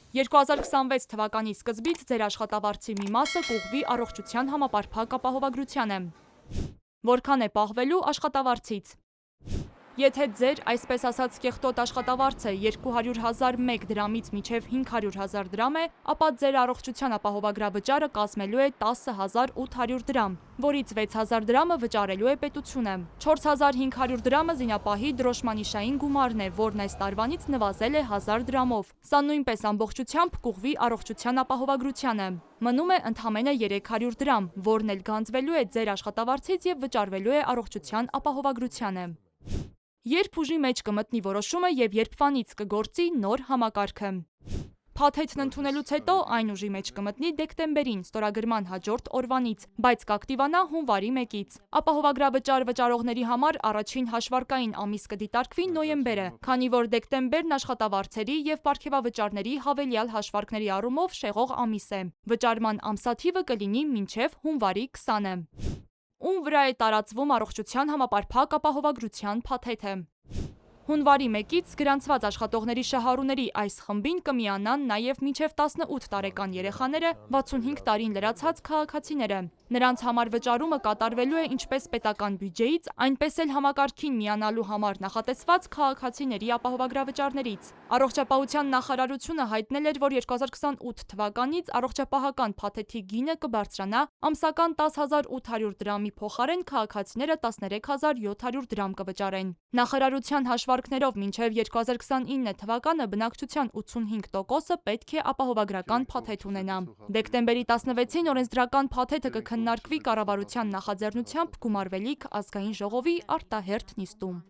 2026 թվականի սկզբից ձեր աշխատավարձի մի մասը կուղղվի առողջության համապարփակ ապահովագրությանը։ Որքան է պահվելու աշխատավարձից։ Եթե ձեր, այսպես ասած, կեղտոտ աշխատավարձը 200.001 դրամից մինչև 500.000 դրամ է, ապա ձեր առողջության ապահովագրավճարը կազմելու է 10.800 դրամ, որից 6.000 դրամը վճարելու է պետությունը։ 4.500 դրամը զինապահի դրոշմանիշային գումարն է, որն այս տարվանից նվազել է 1000 դրամով։ Սա նույնպես ամբողջությամբ կուղղվի առողջության ապահովագրությանը։ Մնում է ընդամենը 300 դրամ, որն էլ գանձվելու է ձեր աշխատավարձից և վճարվելու է առողջության ապահովագրությանը։ Երբ ուժի մեջ կմտնի որոշումը և երբվանից կգործի նոր համակարգը։ Փաթեթն ընդունելուց հետո այն ուժի մեջ կմտնի դեկտեմբերին, ստորագրման հաջորդ օրվանից, բայց կակտիվանա հունվարի 1-ից։ Ապահովագրավճար վճարողների համար առաջին հաշվարկային ամիս կդիտարկվի նոյեմբերը, քանի որ դեկտեմբերն աշխատավարձերի և պարգևավճարների հավելյալ հաշվարկների առումով շեղող ամիս է։ Վճարման ամսաթիվը կլինի մինչև հունվարի 20-ը։ Ում վրա է տարածվում առողջության համապարփակ ապահովագրության փաթեթը։ Հունվարի 1-ից գրանցված աշխատողների շահառուների այս խմբին կմիանան նաև մինչև 18 տարեկան երեխաները, 65 տարին լրացած քաղաքացիները։ Նրանց համար վճարումը կատարվելու է ինչպես պետական բյուջեից, այնպես էլ համակարգին միանալու համար նախատեսված քաղաքացիների ապահովագրավճարներից։ Առողջապահության նախարարությունը հայտնել էր, որ 2028 թվականից առողջապահական փաթեթի գինը կբարձրանա, ամսական 10.800 դրամի փոխարեն քաղաքացիները 13.700 դրամ կվճարեն։ Նախարարության հաշվարկներով մինչև 2029 թվականը բնակչության 85%-ը պետք է ապահովագրական փաթեթ ունենա։ Դեկտեմբերի 16-ին օրենսդրական փաթեթը կքննարկվի կառավարության նախաձեռնությամբ գումարվելիք ազգային ժողովի արտահերթ նիստում։